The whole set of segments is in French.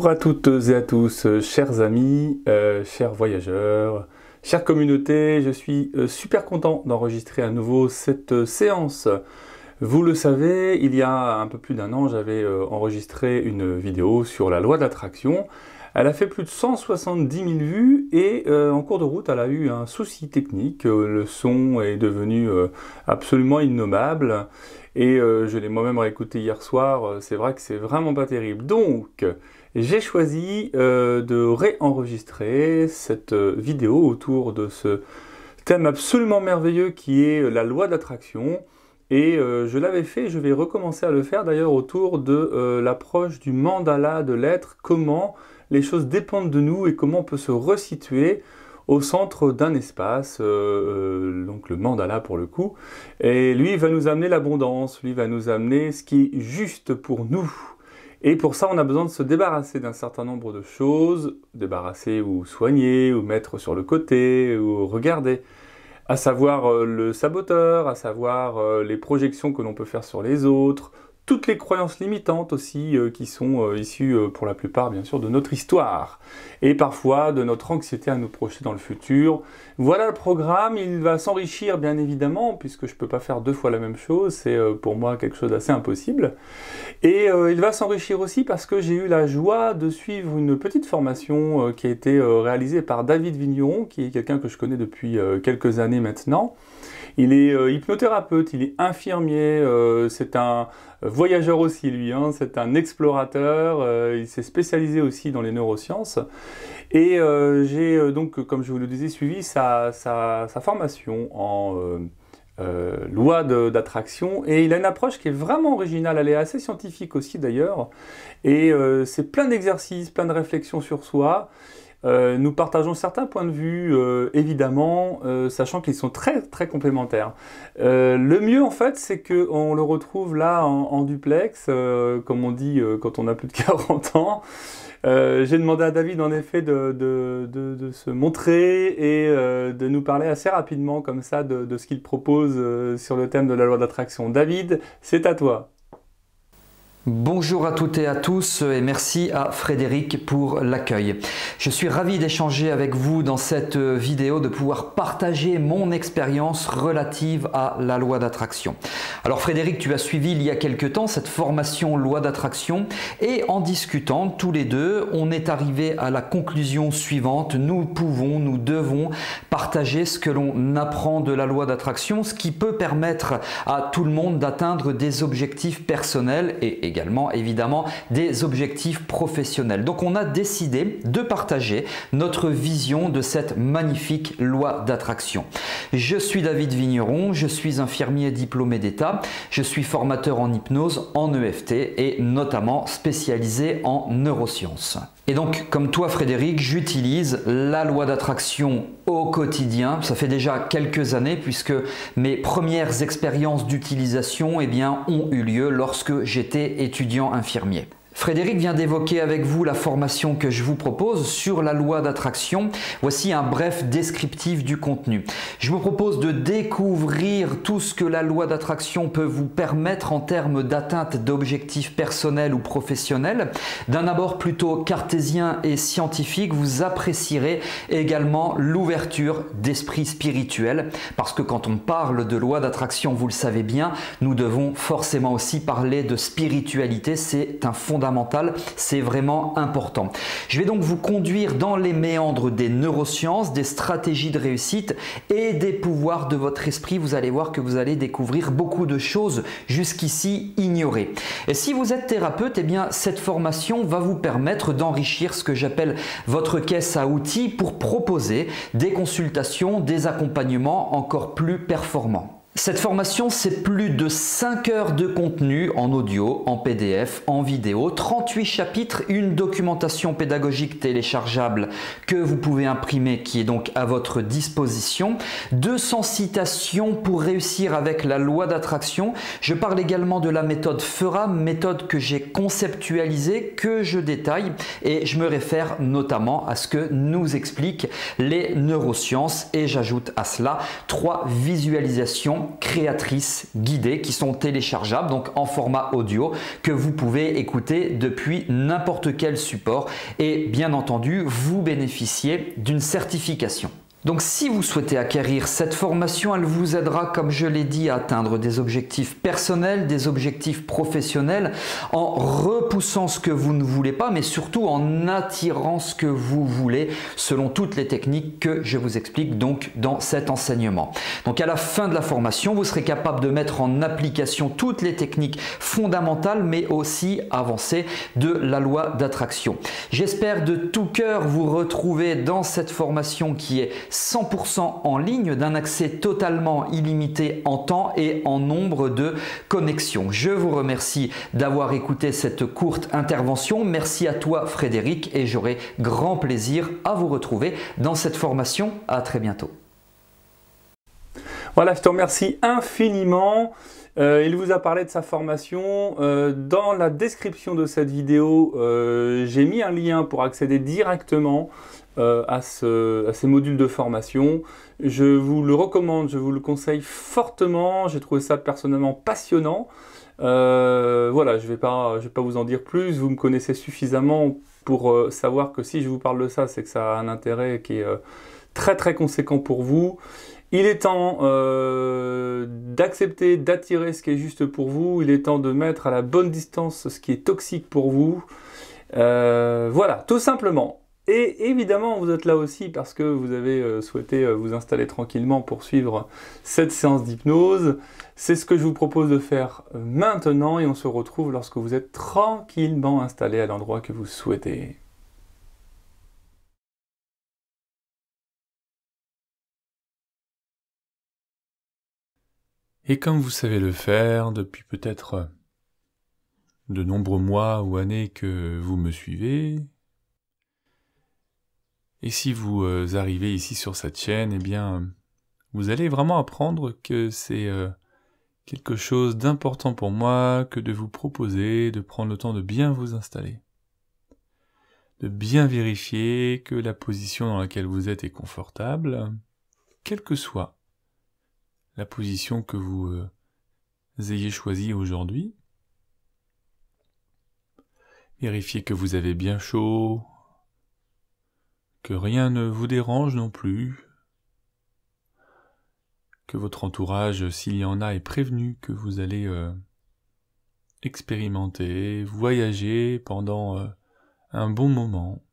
Bonjour à toutes et à tous, chers amis, chers voyageurs, chère communauté, je suis super content d'enregistrer à nouveau cette séance. Vous le savez, il y a un peu plus d'un an, j'avais enregistré une vidéo sur la loi d'attraction. Elle a fait plus de 170 000 vues et en cours de route, elle a eu un souci technique. Le son est devenu absolument innommable et je l'ai moi-même réécouté hier soir. C'est vrai que c'est vraiment pas terrible. Donc, j'ai choisi de réenregistrer cette vidéo autour de ce thème absolument merveilleux qui est la loi d'attraction. Et je l'avais fait, je vais recommencer à le faire d'ailleurs autour de l'approche du mandala de l'être, comment les choses dépendent de nous et comment on peut se resituer au centre d'un espace, donc le mandala pour le coup. Et lui il va nous amener l'abondance, lui va nous amener ce qui est juste pour nous. Et pour ça, on a besoin de se débarrasser d'un certain nombre de choses, débarrasser ou soigner, ou mettre sur le côté, ou regarder. À savoir le saboteur, à savoir les projections que l'on peut faire sur les autres, toutes les croyances limitantes aussi qui sont issues pour la plupart bien sûr de notre histoire et parfois de notre anxiété à nous projeter dans le futur. Voilà le programme, il va s'enrichir bien évidemment puisque je ne peux pas faire deux fois la même chose, c'est pour moi quelque chose d'assez impossible. Et il va s'enrichir aussi parce que j'ai eu la joie de suivre une petite formation qui a été réalisée par David Vigneron, qui est quelqu'un que je connais depuis quelques années maintenant. Il est hypnothérapeute, il est infirmier, c'est un voyageur aussi lui, hein, c'est un explorateur, il s'est spécialisé aussi dans les neurosciences. Et j'ai donc, comme je vous le disais, suivi sa formation en loi d'attraction. Et il a une approche qui est vraiment originale, elle est assez scientifique aussi d'ailleurs. Et c'est plein d'exercices, plein de réflexions sur soi. Nous partageons certains points de vue, évidemment, sachant qu'ils sont très très complémentaires. Le mieux en fait, c'est qu'on le retrouve là en duplex, comme on dit quand on a plus de 40 ans. J'ai demandé à David en effet de se montrer et de nous parler assez rapidement comme ça de ce qu'il propose sur le thème de la loi d'attraction. David, c'est à toi. Bonjour à toutes et à tous et merci à Frédéric pour l'accueil. Je suis ravi d'échanger avec vous dans cette vidéo, de pouvoir partager mon expérience relative à la loi d'attraction. Alors Frédéric, tu as suivi il y a quelque temps cette formation loi d'attraction et en discutant tous les deux, on est arrivé à la conclusion suivante. Nous devons partager ce que l'on apprend de la loi d'attraction, ce qui peut permettre à tout le monde d'atteindre des objectifs personnels et également évidemment des objectifs professionnels. Donc on a décidé de partager notre vision de cette magnifique loi d'attraction. Je suis David Vigneron, je suis infirmier diplômé d'État, je suis formateur en hypnose, en EFT et notamment spécialisé en neurosciences. Et donc, comme toi Frédéric, j'utilise la loi d'attraction au quotidien. Ça fait déjà quelques années puisque mes premières expériences d'utilisation ont eu lieu lorsque j'étais étudiant infirmier. Frédéric vient d'évoquer avec vous la formation que je vous propose sur la loi d'attraction. Voici un bref descriptif du contenu. Je vous propose de découvrir tout ce que la loi d'attraction peut vous permettre en termes d'atteinte d'objectifs personnels ou professionnels. D'un abord plutôt cartésien et scientifique, vous apprécierez également l'ouverture d'esprit spirituel. Parce que quand on parle de loi d'attraction, vous le savez bien, nous devons forcément aussi parler de spiritualité. C'est un fondamental. C'est vraiment important. Je vais donc vous conduire dans les méandres des neurosciences, des stratégies de réussite et des pouvoirs de votre esprit. Vous allez voir que vous allez découvrir beaucoup de choses jusqu'ici ignorées. Et si vous êtes thérapeute, cette formation va vous permettre d'enrichir ce que j'appelle votre caisse à outils pour proposer des consultations, des accompagnements encore plus performants. Cette formation, c'est plus de 5 heures de contenu en audio, en PDF, en vidéo, 38 chapitres, une documentation pédagogique téléchargeable que vous pouvez imprimer qui est donc à votre disposition, 200 citations pour réussir avec la loi d'attraction. Je parle également de la méthode FERA, méthode que j'ai conceptualisée, que je détaille et je me réfère notamment à ce que nous expliquent les neurosciences et j'ajoute à cela 3 visualisations formations créatrices guidées qui sont téléchargeables, donc en format audio, que vous pouvez écouter depuis n'importe quel support et bien entendu, vous bénéficiez d'une certification. Donc si vous souhaitez acquérir cette formation, elle vous aidera, comme je l'ai dit, à atteindre des objectifs personnels, des objectifs professionnels, en repoussant ce que vous ne voulez pas, mais surtout en attirant ce que vous voulez, selon toutes les techniques que je vous explique donc dans cet enseignement. Donc à la fin de la formation, vous serez capable de mettre en application toutes les techniques fondamentales, mais aussi avancées de la loi d'attraction. J'espère de tout cœur vous retrouver dans cette formation qui est 100% en ligne, d'un accès totalement illimité en temps et en nombre de connexions. Je vous remercie d'avoir écouté cette courte intervention. Merci à toi Frédéric et j'aurai grand plaisir à vous retrouver dans cette formation. À très bientôt. Voilà, je te remercie infiniment. Il vous a parlé de sa formation. Dans la description de cette vidéo, j'ai mis un lien pour accéder directement à ces modules de formation. Je vous le recommande, je vous le conseille fortement. J'ai trouvé ça personnellement passionnant. Voilà, je vais pas vous en dire plus. Vous me connaissez suffisamment pour savoir que si je vous parle de ça, c'est que ça a un intérêt qui est très conséquent pour vous. Il est temps d'accepter, d'attirer ce qui est juste pour vous. Il est temps de mettre à la bonne distance ce qui est toxique pour vous. Voilà, tout simplement. Et évidemment, vous êtes là aussi parce que vous avez souhaité vous installer tranquillement pour suivre cette séance d'hypnose. C'est ce que je vous propose de faire maintenant et on se retrouve lorsque vous êtes tranquillement installé à l'endroit que vous souhaitez. Et comme vous savez le faire depuis peut-être de nombreux mois ou années que vous me suivez, et si vous arrivez ici sur cette chaîne, eh bien, vous allez vraiment apprendre que c'est quelque chose d'important pour moi que de vous proposer de prendre le temps de bien vous installer, de bien vérifier que la position dans laquelle vous êtes est confortable, quelle que soit la position que vous ayez choisie aujourd'hui. Vérifiez que vous avez bien chaud, que rien ne vous dérange non plus, que votre entourage, s'il y en a, est prévenu que vous allez expérimenter, voyager pendant un bon moment.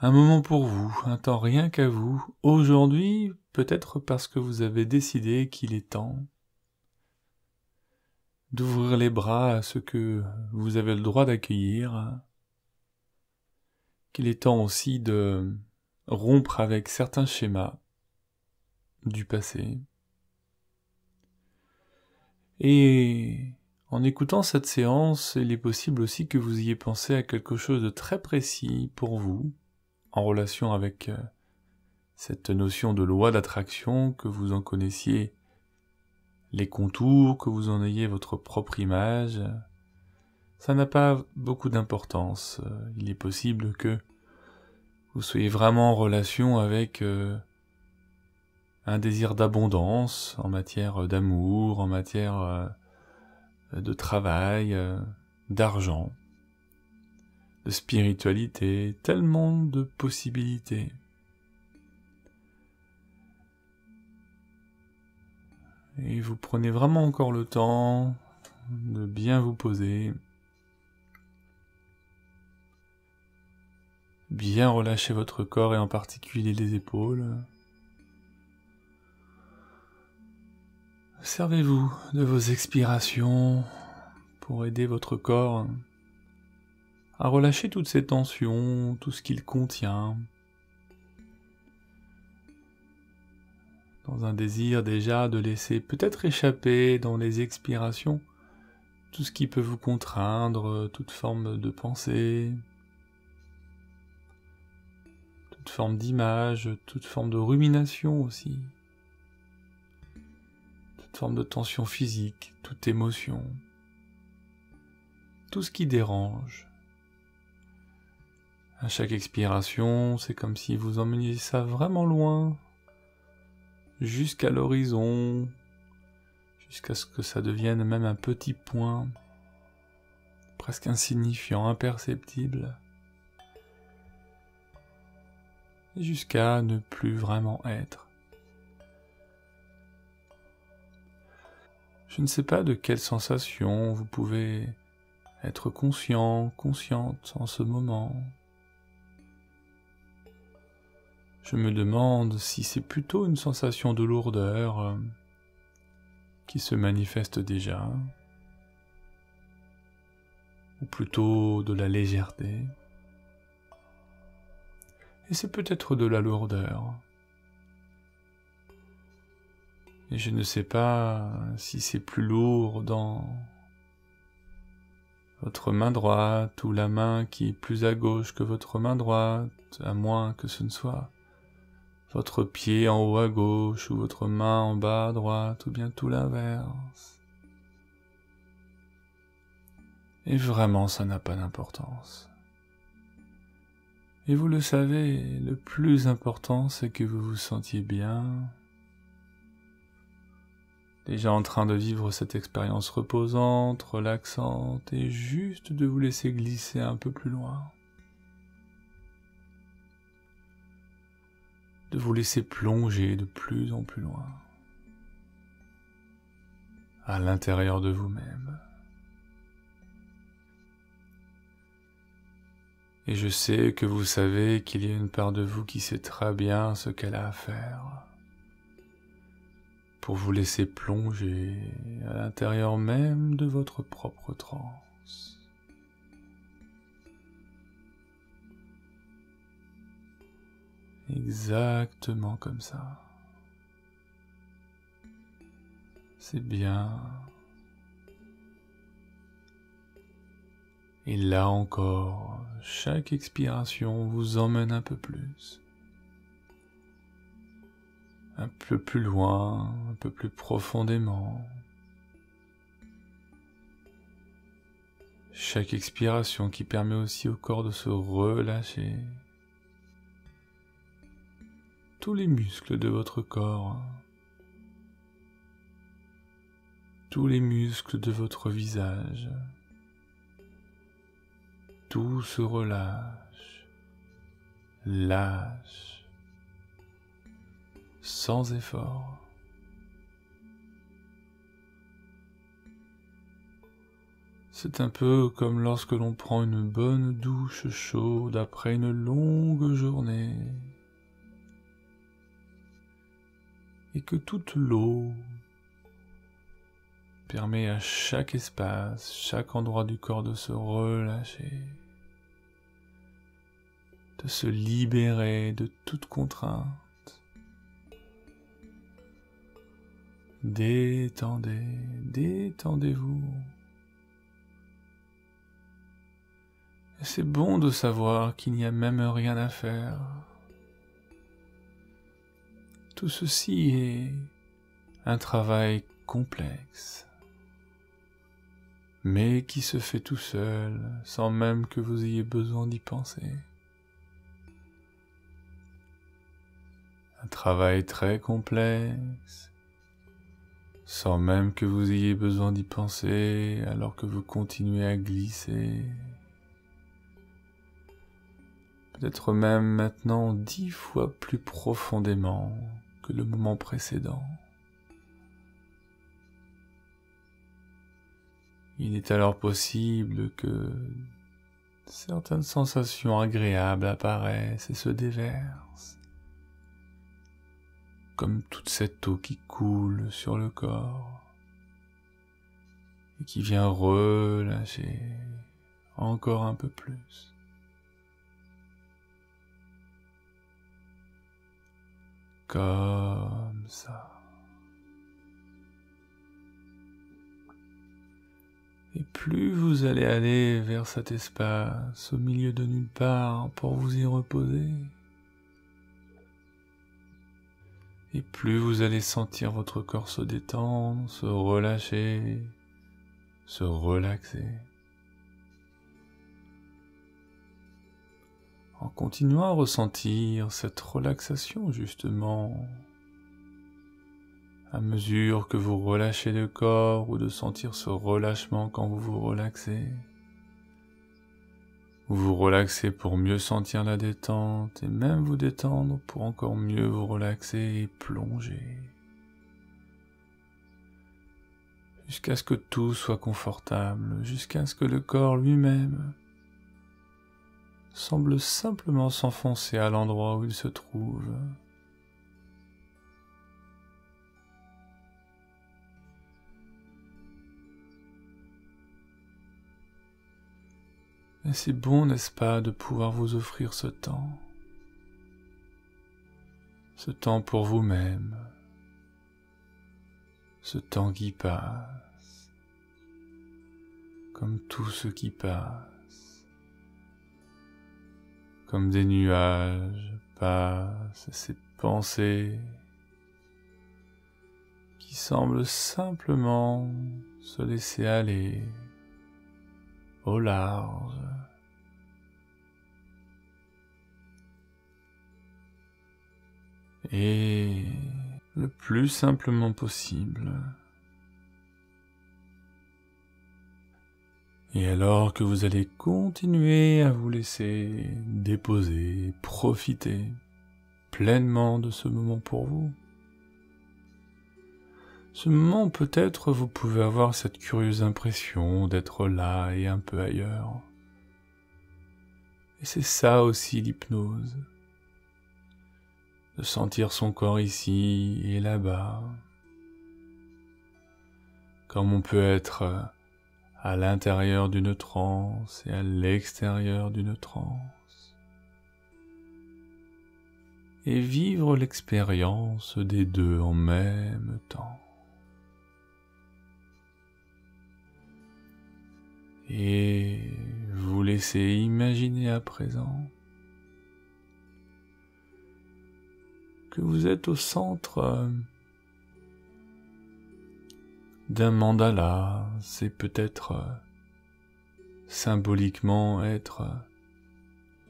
Un moment pour vous, un temps rien qu'à vous. Aujourd'hui, peut-être parce que vous avez décidé qu'il est temps d'ouvrir les bras à ce que vous avez le droit d'accueillir, qu'il est temps aussi de rompre avec certains schémas du passé. Et en écoutant cette séance, il est possible aussi que vous ayez pensé à quelque chose de très précis pour vous, en relation avec cette notion de loi d'attraction, que vous en connaissiez les contours, que vous en ayez votre propre image. Ça n'a pas beaucoup d'importance. Il est possible que vous soyez vraiment en relation avec un désir d'abondance en matière d'amour, en matière de travail, d'argent, de spiritualité, tellement de possibilités. Et vous prenez vraiment encore le temps de bien vous poser, bien relâcher votre corps et en particulier les épaules. Servez-vous de vos expirations pour aider votre corps à relâcher toutes ces tensions, tout ce qu'il contient, dans un désir déjà de laisser peut-être échapper dans les expirations tout ce qui peut vous contraindre, toute forme de pensée, toute forme d'image, toute forme de rumination aussi, toute forme de tension physique, toute émotion, tout ce qui dérange. À chaque expiration, c'est comme si vous emmeniez ça vraiment loin, jusqu'à l'horizon, jusqu'à ce que ça devienne même un petit point, presque insignifiant, imperceptible, jusqu'à ne plus vraiment être. Je ne sais pas de quelle sensation vous pouvez être conscient, consciente en ce moment. Je me demande si c'est plutôt une sensation de lourdeur qui se manifeste déjà, ou plutôt de la légèreté. Et c'est peut-être de la lourdeur. Et je ne sais pas si c'est plus lourd dans votre main droite ou la main qui est plus à gauche que votre main droite, à moins que ce ne soit votre pied en haut à gauche ou votre main en bas à droite ou bien tout l'inverse. Et vraiment, ça n'a pas d'importance. Et vous le savez, le plus important, c'est que vous vous sentiez bien, déjà en train de vivre cette expérience reposante, relaxante, et juste de vous laisser glisser un peu plus loin. De vous laisser plonger de plus en plus loin, à l'intérieur de vous-même. Et je sais que vous savez qu'il y a une part de vous qui sait très bien ce qu'elle a à faire pour vous laisser plonger à l'intérieur même de votre propre transe. Exactement comme ça. C'est bien. Et là encore, chaque expiration vous emmène un peu plus. Un peu plus loin, un peu plus profondément. Chaque expiration qui permet aussi au corps de se relâcher. Tous les muscles de votre corps, tous les muscles de votre visage, tout se relâche, lâche, sans effort. C'est un peu comme lorsque l'on prend une bonne douche chaude après une longue journée et que toute l'eau permet à chaque espace, chaque endroit du corps de se relâcher, de se libérer de toute contrainte. Détendez, détendez-vous. Et c'est bon de savoir qu'il n'y a même rien à faire. Tout ceci est un travail complexe, mais qui se fait tout seul, sans même que vous ayez besoin d'y penser. Un travail très complexe, sans même que vous ayez besoin d'y penser, alors que vous continuez à glisser. Peut-être même maintenant 10 fois plus profondément que le moment précédent. Il est alors possible que certaines sensations agréables apparaissent et se déversent, comme toute cette eau qui coule sur le corps et qui vient relâcher encore un peu plus. Comme ça. Et plus vous allez aller vers cet espace au milieu de nulle part pour vous y reposer, et plus vous allez sentir votre corps se détendre, se relâcher, se relaxer. En continuant à ressentir cette relaxation justement, À mesure que vous relâchez le corps ou de sentir ce relâchement quand vous vous relaxez, vous vous relaxez pour mieux sentir la détente et même vous détendre pour encore mieux vous relaxer et plonger. Jusqu'à ce que tout soit confortable, jusqu'à ce que le corps lui-même semble simplement s'enfoncer à l'endroit où il se trouve. Et c'est bon, n'est-ce pas, de pouvoir vous offrir ce temps pour vous-même, ce temps qui passe, comme tout ce qui passe, comme des nuages passent ces pensées qui semblent simplement se laisser aller au large. Et le plus simplement possible. Et alors que vous allez continuer à vous laisser déposer, profiter pleinement de ce moment pour vous. Ce moment, peut-être, vous pouvez avoir cette curieuse impression d'être là et un peu ailleurs. Et c'est ça aussi l'hypnose. De sentir son corps ici et là-bas. Comme on peut être à l'intérieur d'une transe et à l'extérieur d'une transe. Et vivre l'expérience des deux en même temps. Et vous laissez imaginer à présent que vous êtes au centre d'un mandala. C'est peut-être symboliquement être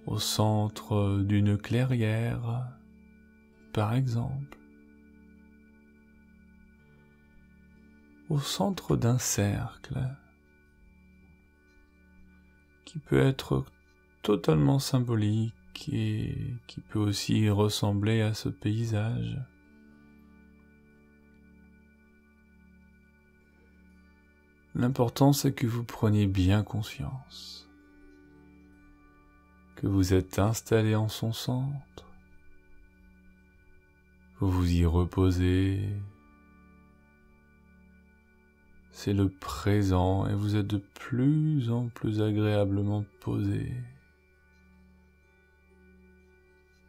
au centre d'une clairière, par exemple, au centre d'un cercle, qui peut être totalement symbolique et qui peut aussi ressembler à ce paysage. L'important, c'est que vous preniez bien conscience que vous êtes installé en son centre, vous vous y reposez. C'est le présent et vous êtes de plus en plus agréablement posé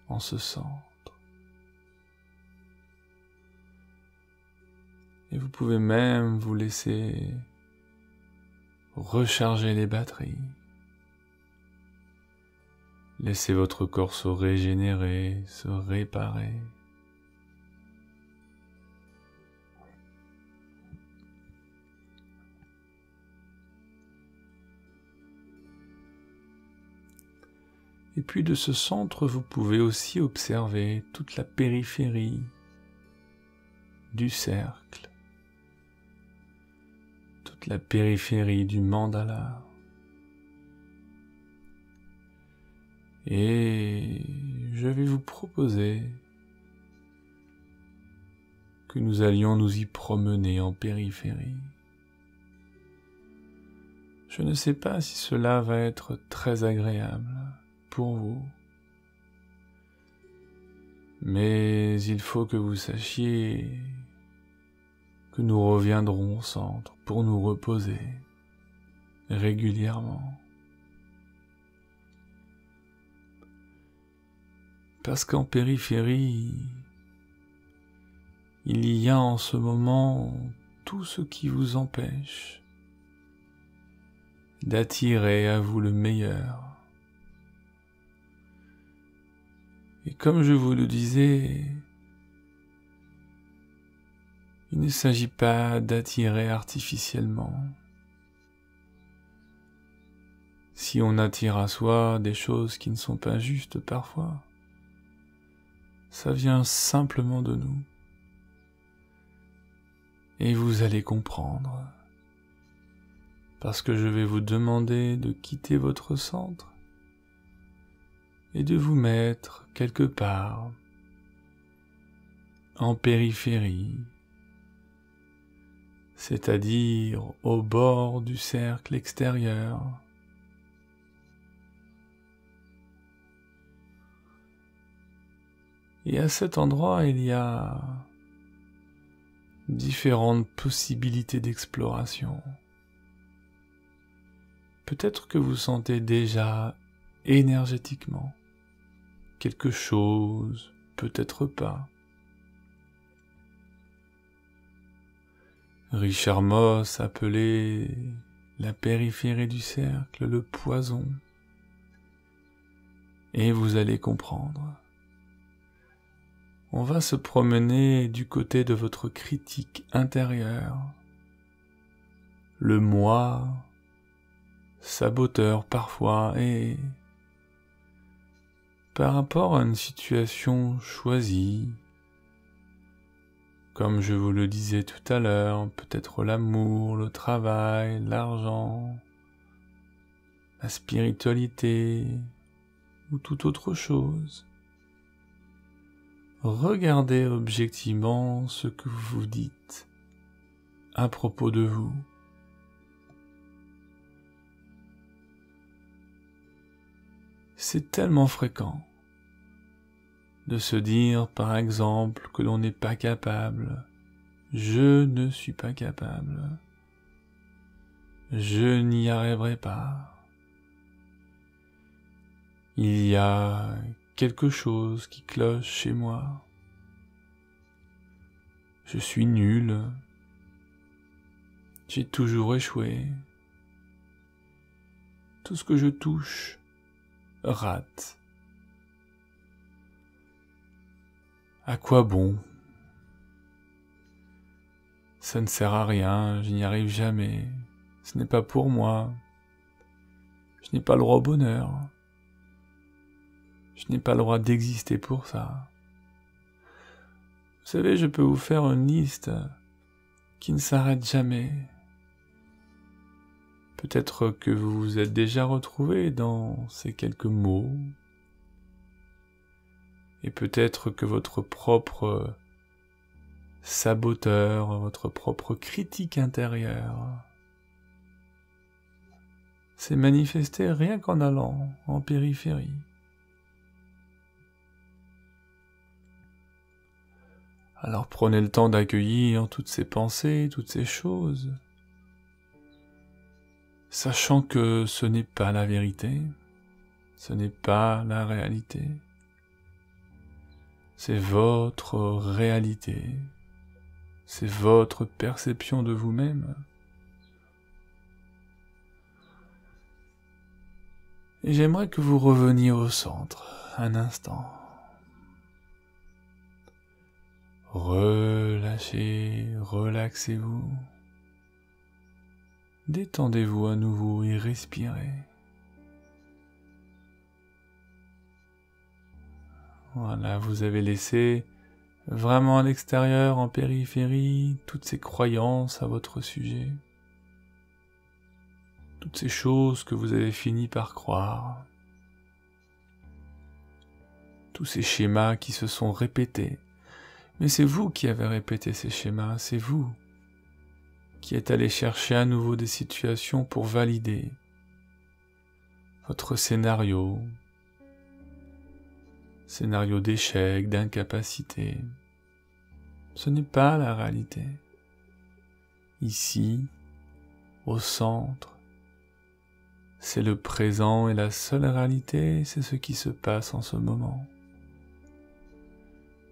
en ce centre. Et vous pouvez même vous laisser recharger les batteries. Laissez votre corps se régénérer, se réparer. Et puis de ce centre, vous pouvez aussi observer toute la périphérie du cercle, toute la périphérie du mandala. Et je vais vous proposer que nous allions nous y promener en périphérie. Je ne sais pas si cela va être très agréable pour vous, mais il faut que vous sachiez que nous reviendrons au centre pour nous reposer régulièrement. Parce qu'en périphérie, il y a en ce moment tout ce qui vous empêche d'attirer à vous le meilleur. Et comme je vous le disais, il ne s'agit pas d'attirer artificiellement. Si on attire à soi des choses qui ne sont pas justes parfois, ça vient simplement de nous. Et vous allez comprendre. Parce que je vais vous demander de quitter votre centre et de vous mettre quelque part en périphérie, c'est-à-dire au bord du cercle extérieur. Et à cet endroit, il y a différentes possibilités d'exploration. Peut-être que vous sentez déjà énergétiquement quelque chose, peut-être pas. Richard Moss appelait la périphérie du cercle le poison. Et vous allez comprendre. On va se promener du côté de votre critique intérieure. Le moi, saboteur parfois, et par rapport à une situation choisie, comme je vous le disais tout à l'heure, peut-être l'amour, le travail, l'argent, la spiritualité ou toute autre chose. Regardez objectivement ce que vous vous dites à propos de vous. C'est tellement fréquent de se dire, par exemple, que l'on n'est pas capable. Je ne suis pas capable. Je n'y arriverai pas. Il y a quelque chose qui cloche chez moi. Je suis nul. J'ai toujours échoué. Tout ce que je touche rate. À quoi bon? Ça ne sert à rien, je n'y arrive jamais. Ce n'est pas pour moi. Je n'ai pas le droit au bonheur. Je n'ai pas le droit d'exister pour ça. Vous savez, je peux vous faire une liste qui ne s'arrête jamais. Peut-être que vous vous êtes déjà retrouvé dans ces quelques mots. Et peut-être que votre propre saboteur, votre propre critique intérieure s'est manifesté rien qu'en allant en périphérie. Alors prenez le temps d'accueillir toutes ces pensées, toutes ces choses, sachant que ce n'est pas la vérité, ce n'est pas la réalité, c'est votre réalité, c'est votre perception de vous-même. Et j'aimerais que vous reveniez au centre, un instant. Relâchez, relaxez-vous. Détendez-vous à nouveau et respirez. Voilà, vous avez laissé vraiment à l'extérieur, en périphérie, toutes ces croyances à votre sujet. Toutes ces choses que vous avez fini par croire. Tous ces schémas qui se sont répétés. Mais c'est vous qui avez répété ces schémas, c'est vous qui êtes allé chercher à nouveau des situations pour valider votre scénario d'échec, d'incapacité. Ce n'est pas la réalité. Ici, au centre, c'est le présent et la seule réalité, c'est ce qui se passe en ce moment.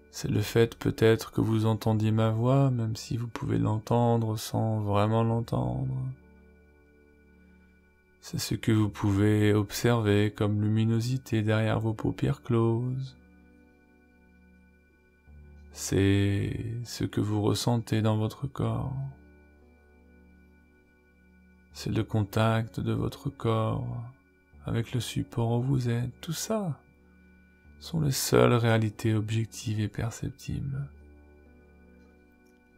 C'est le fait peut-être que vous entendiez ma voix, même si vous pouvez l'entendre sans vraiment l'entendre. C'est ce que vous pouvez observer comme luminosité derrière vos paupières closes. C'est ce que vous ressentez dans votre corps. C'est le contact de votre corps avec le support où vous êtes. Tout ça sont les seules réalités objectives et perceptibles.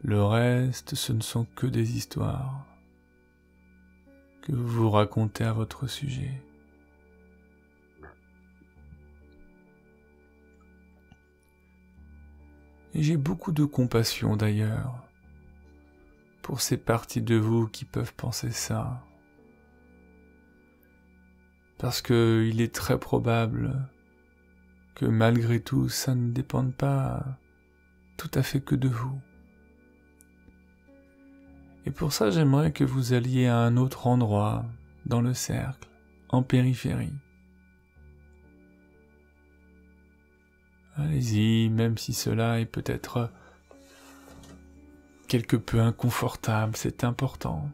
Le reste, ce ne sont que des histoires que vous vous racontez à votre sujet. Et j'ai beaucoup de compassion d'ailleurs pour ces parties de vous qui peuvent penser ça. Parce que il est très probable que malgré tout, ça ne dépende pas tout à fait que de vous. Et pour ça, j'aimerais que vous alliez à un autre endroit dans le cercle, en périphérie. Allez-y, même si cela est peut-être quelque peu inconfortable, c'est important.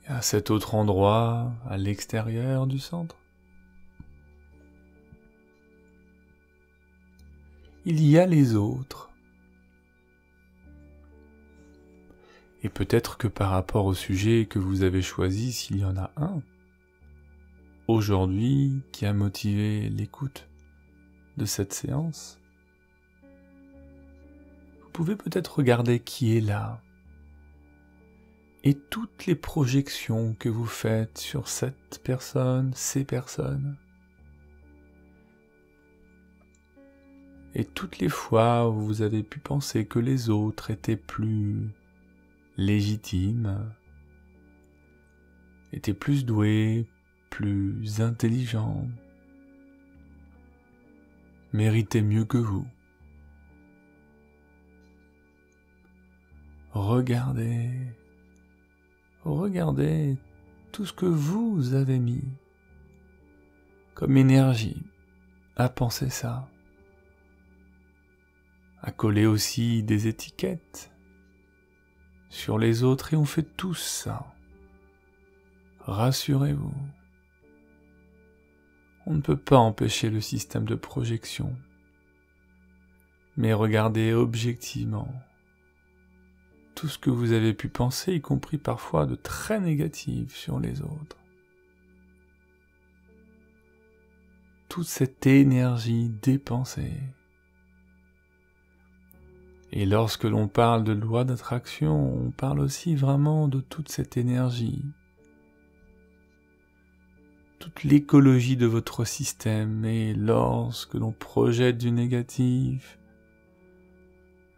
Et à cet autre endroit, à l'extérieur du centre, il y a les autres. Et peut-être que par rapport au sujet que vous avez choisi, s'il y en a un, aujourd'hui, qui a motivé l'écoute de cette séance, vous pouvez peut-être regarder qui est là, et toutes les projections que vous faites sur cette personne, ces personnes, et toutes les fois où vous avez pu penser que les autres étaient plus légitimes, étaient plus doués, plus intelligents, méritaient mieux que vous. Regardez tout ce que vous avez mis comme énergie à penser ça, à coller aussi des étiquettes sur les autres, et on fait tous ça. Rassurez-vous, on ne peut pas empêcher le système de projection, mais regardez objectivement tout ce que vous avez pu penser, y compris parfois de très négatif sur les autres. Toute cette énergie dépensée. Et lorsque l'on parle de loi d'attraction, on parle aussi vraiment de toute cette énergie, toute l'écologie de votre système. Et lorsque l'on projette du négatif,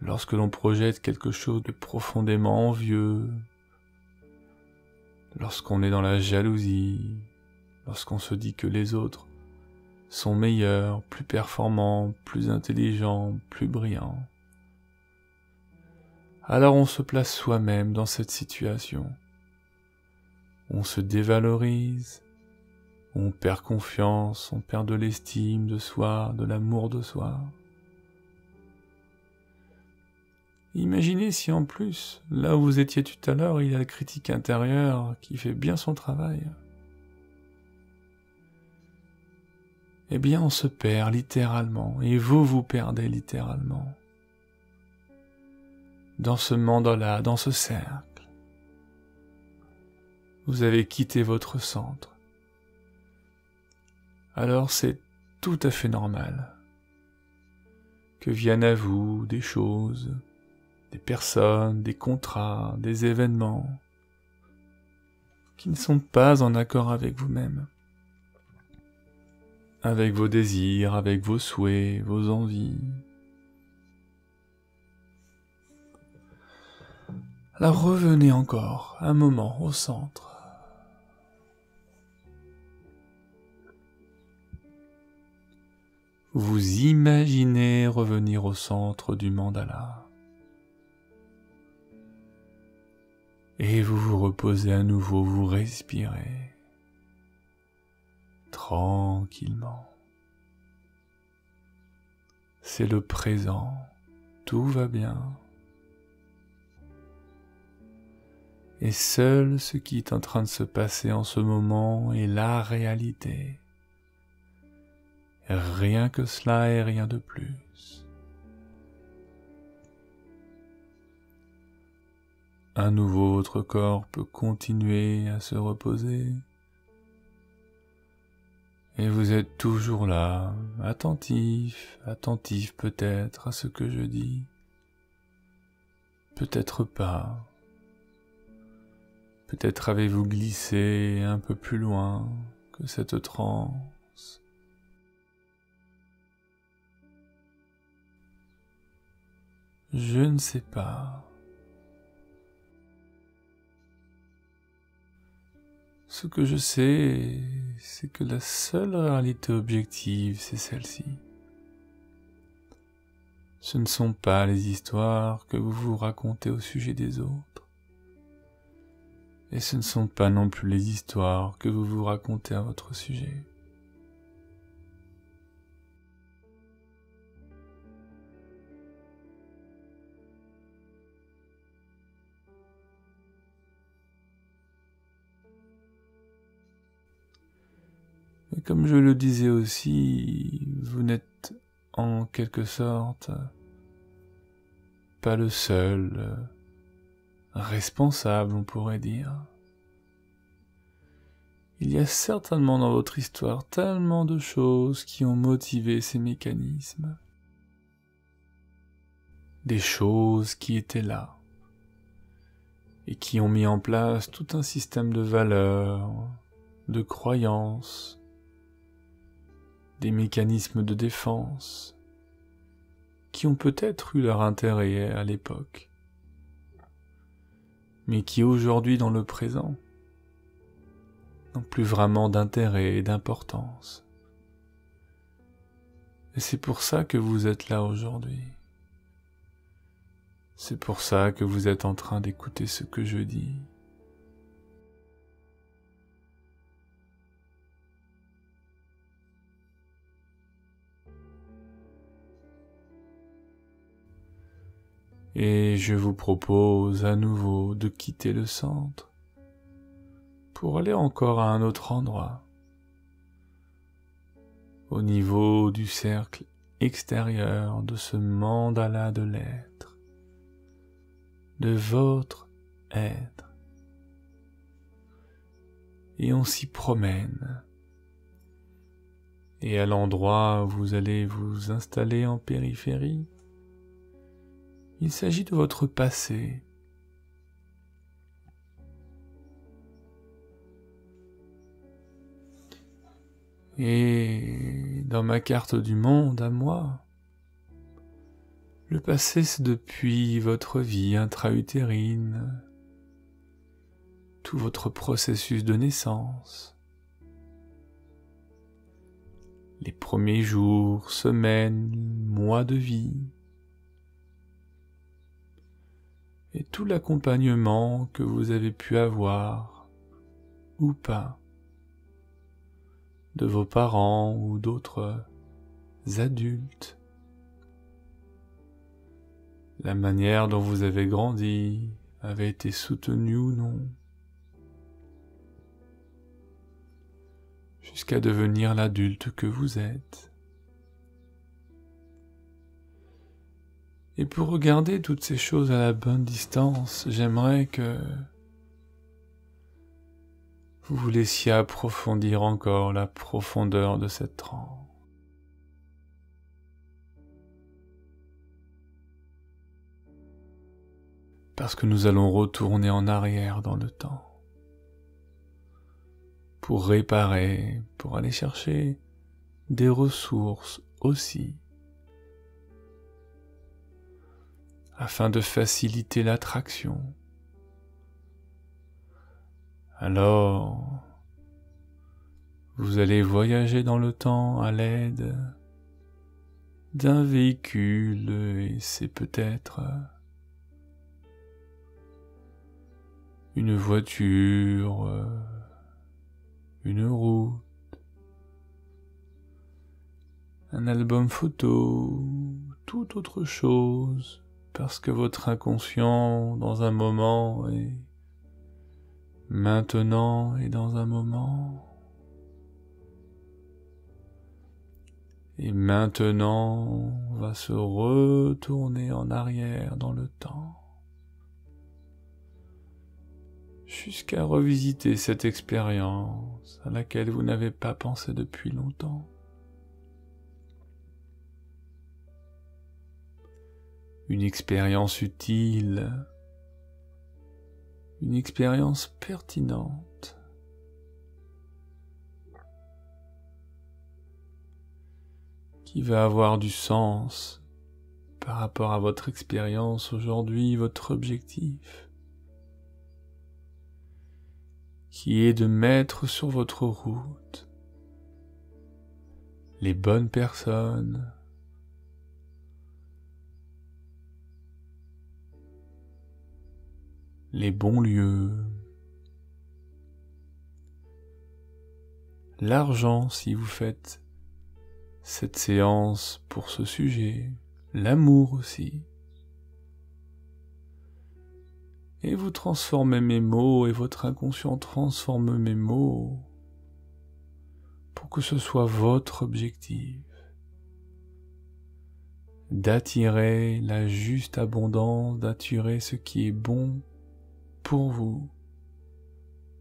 lorsque l'on projette quelque chose de profondément envieux, lorsqu'on est dans la jalousie, lorsqu'on se dit que les autres sont meilleurs, plus performants, plus intelligents, plus brillants, alors on se place soi-même dans cette situation. On se dévalorise, on perd confiance, on perd de l'estime de soi, de l'amour de soi. Imaginez si en plus, là où vous étiez tout à l'heure, il y a la critique intérieure qui fait bien son travail. Eh bien, on se perd littéralement, et vous vous perdez littéralement. Dans ce mandala, dans ce cercle, vous avez quitté votre centre. Alors c'est tout à fait normal que viennent à vous des choses, des personnes, des contrats, des événements qui ne sont pas en accord avec vous-même, avec vos désirs, avec vos souhaits, vos envies. Alors revenez encore un moment au centre. Vous imaginez revenir au centre du mandala. Et vous vous reposez à nouveau, vous respirez tranquillement. C'est le présent, tout va bien. Et seul ce qui est en train de se passer en ce moment est la réalité. Rien que cela et rien de plus. à nouveau votre corps peut continuer à se reposer. Et vous êtes toujours là, attentif peut-être à ce que je dis. Peut-être pas. Peut-être avez-vous glissé un peu plus loin que cette transe. Je ne sais pas. Ce que je sais, c'est que la seule réalité objective, c'est celle-ci. Ce ne sont pas les histoires que vous vous racontez au sujet des autres. Et ce ne sont pas non plus les histoires que vous vous racontez à votre sujet. Et comme je le disais aussi, vous n'êtes en quelque sorte pas le seul responsable, on pourrait dire. Il y a certainement dans votre histoire tellement de choses qui ont motivé ces mécanismes. Des choses qui étaient là et qui ont mis en place tout un système de valeurs, de croyances, des mécanismes de défense qui ont peut-être eu leur intérêt à l'époque, mais qui aujourd'hui dans le présent n'ont plus vraiment d'intérêt et d'importance. Et c'est pour ça que vous êtes là aujourd'hui. C'est pour ça que vous êtes en train d'écouter ce que je dis. Et je vous propose à nouveau de quitter le centre pour aller encore à un autre endroit, au niveau du cercle extérieur de ce mandala de l'être, de votre être. Et on s'y promène. Et à l'endroit où vous allez vous installer en périphérie, il s'agit de votre passé. Et dans ma carte du monde, à moi, le passé c'est depuis votre vie intra-utérine, tout votre processus de naissance, les premiers jours, semaines, mois de vie, et tout l'accompagnement que vous avez pu avoir, ou pas, de vos parents ou d'autres adultes, la manière dont vous avez grandi avait été soutenue ou non, jusqu'à devenir l'adulte que vous êtes. Et pour regarder toutes ces choses à la bonne distance, j'aimerais que vous vous laissiez approfondir encore la profondeur de cette transe. Parce que nous allons retourner en arrière dans le temps, pour réparer, pour aller chercher des ressources aussi, afin de faciliter l'attraction. Alors, vous allez voyager dans le temps à l'aide d'un véhicule et c'est peut-être une voiture, une route, un album photo, toute autre chose, parce que votre inconscient dans un moment est maintenant et dans un moment. Et maintenant, on va se retourner en arrière dans le temps. jusqu'à revisiter cette expérience à laquelle vous n'avez pas pensé depuis longtemps. Une expérience utile, une expérience pertinente. Qui va avoir du sens par rapport à votre expérience aujourd'hui, votre objectif, qui est de mettre sur votre route les bonnes personnes, les bons lieux, l'argent si vous faites cette séance pour ce sujet, l'amour aussi. Et vous transformez mes mots et votre inconscient transforme mes mots pour que ce soit votre objectif d'attirer la juste abondance, d'attirer ce qui est bon pour vous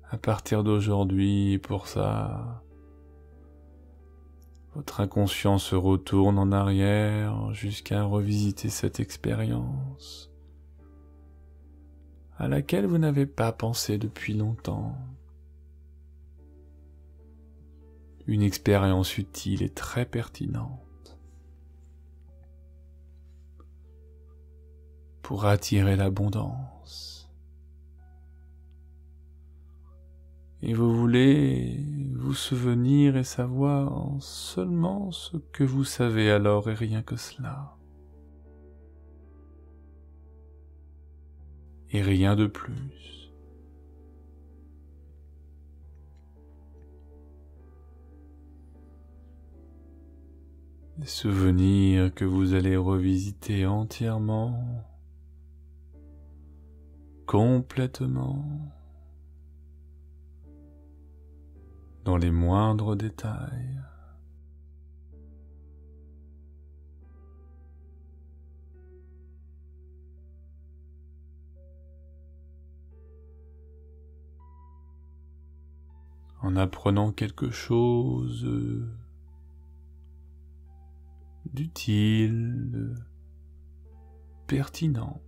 à partir d'aujourd'hui. Et pour ça, votre inconscient se retourne en arrière jusqu'à revisiter cette expérience à laquelle vous n'avez pas pensé depuis longtemps. Une expérience utile et très pertinente pour attirer l'abondance. Et vous voulez vous souvenir et savoir seulement ce que vous savez alors et rien que cela. Et rien de plus. Des souvenirs que vous allez revisiter entièrement, complètement, dans les moindres détails. En apprenant quelque chose d'utile, de pertinent.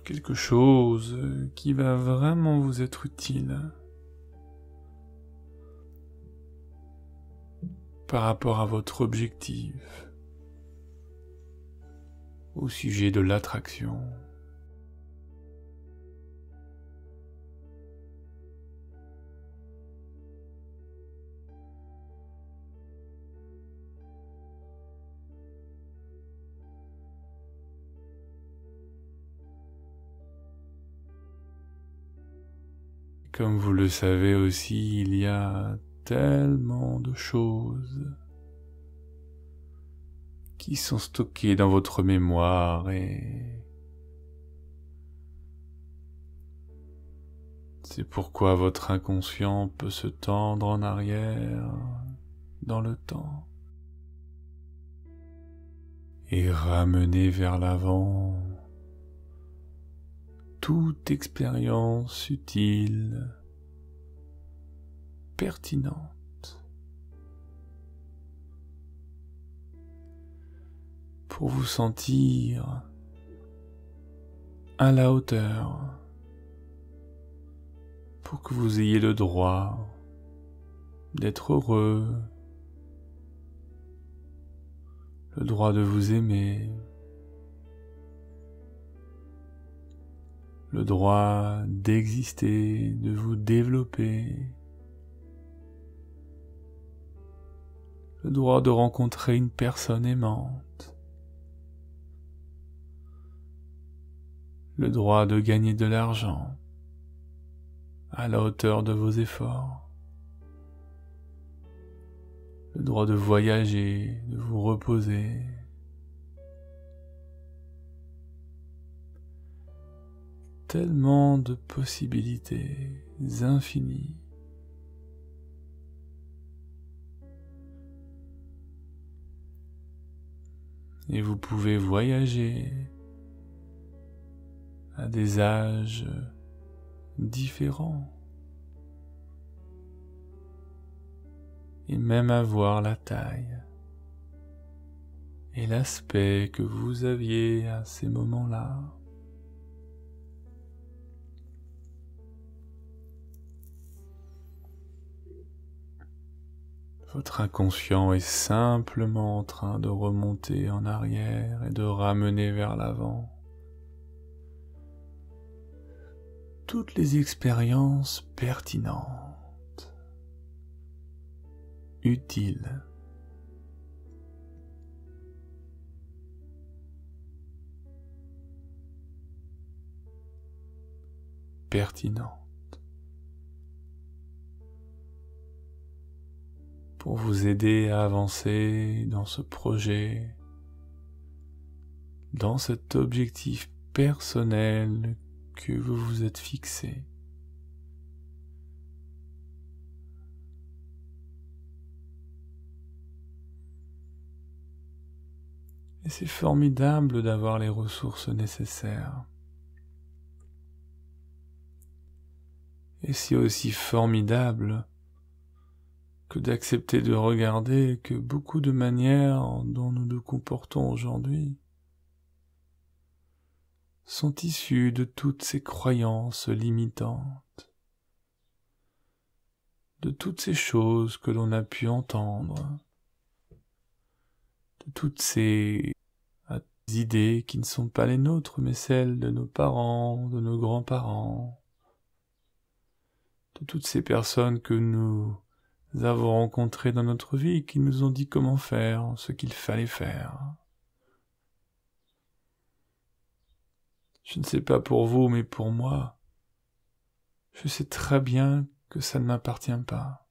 Quelque chose qui va vraiment vous être utile par rapport à votre objectif au sujet de l'attraction. Comme vous le savez aussi, il y a tellement de choses qui sont stockées dans votre mémoire et c'est pourquoi votre inconscient peut se tendre en arrière dans le temps et ramener vers l'avant toute expérience utile, pertinente, pour vous sentir à la hauteur, pour que vous ayez le droit d'être heureux, le droit de vous aimer, le droit d'exister, de vous développer, le droit de rencontrer une personne aimante, le droit de gagner de l'argent à la hauteur de vos efforts, le droit de voyager, de vous reposer, tellement de possibilités infinies et vous pouvez voyager à des âges différents et même avoir la taille et l'aspect que vous aviez à ces moments-là. Votre inconscient est simplement en train de remonter en arrière et de ramener vers l'avant toutes les expériences pertinentes, utiles, pertinentes, pour vous aider à avancer dans ce projet, dans cet objectif personnel que vous vous êtes fixé. Et c'est formidable d'avoir les ressources nécessaires. Et c'est aussi formidable que d'accepter de regarder que beaucoup de manières dont nous nous comportons aujourd'hui sont issues de toutes ces croyances limitantes, de toutes ces choses que l'on a pu entendre, de toutes ces idées qui ne sont pas les nôtres, mais celles de nos parents, de nos grands-parents, de toutes ces personnes que nous avons rencontrées dans notre vie, qui nous ont dit comment faire, ce qu'il fallait faire. Je ne sais pas pour vous, mais pour moi, je sais très bien que ça ne m'appartient pas.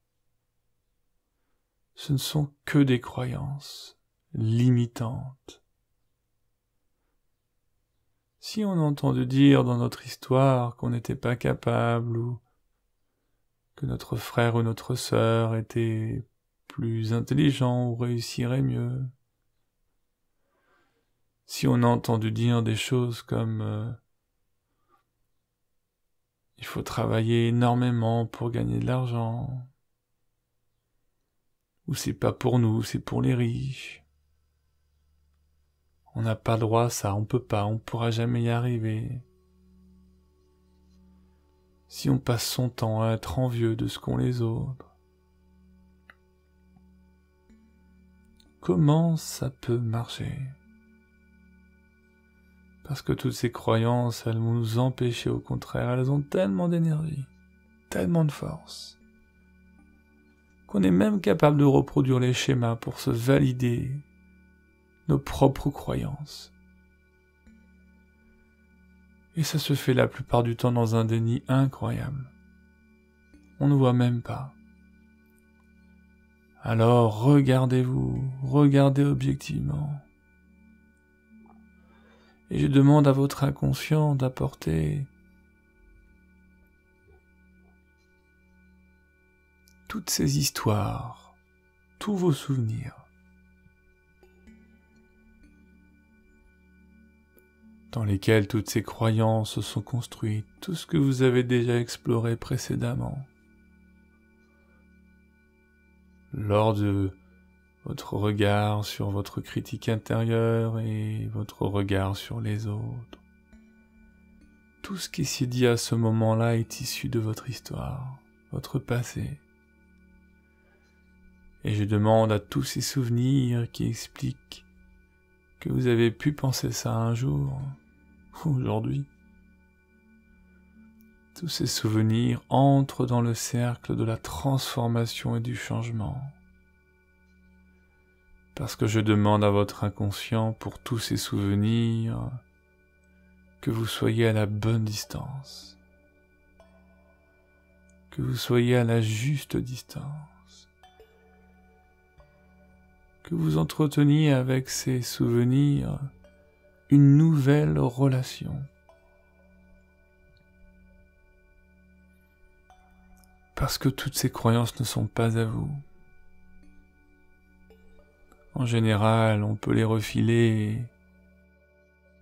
Ce ne sont que des croyances limitantes. Si on a entendu dire dans notre histoire qu'on n'était pas capable ou que notre frère ou notre sœur était plus intelligent ou réussirait mieux, si on a entendu dire des choses comme il faut travailler énormément pour gagner de l'argent, ou c'est pas pour nous, c'est pour les riches, on n'a pas le droit à ça, on peut pas, on pourra jamais y arriver. Si on passe son temps à être envieux de ce qu'ont les autres, comment ça peut marcher? Parce que toutes ces croyances, elles vont nous empêcher, au contraire, elles ont tellement d'énergie, tellement de force, qu'on est même capable de reproduire les schémas pour se valider nos propres croyances. Et ça se fait la plupart du temps dans un déni incroyable. On ne voit même pas. Alors regardez-vous, regardez objectivement. Et je demande à votre inconscient d'apporter toutes ces histoires, tous vos souvenirs, dans lesquels toutes ces croyances se sont construites, tout ce que vous avez déjà exploré précédemment, lors de votre regard sur votre critique intérieure et votre regard sur les autres. Tout ce qui s'est dit à ce moment-là est issu de votre histoire, votre passé. Et je demande à tous ces souvenirs qui expliquent que vous avez pu penser ça un jour, aujourd'hui. Tous ces souvenirs entrent dans le cercle de la transformation et du changement. Parce que je demande à votre inconscient pour tous ces souvenirs que vous soyez à la bonne distance, que vous soyez à la juste distance, que vous entreteniez avec ces souvenirs une nouvelle relation. Parce que toutes ces croyances ne sont pas à vous. En général, on peut les refiler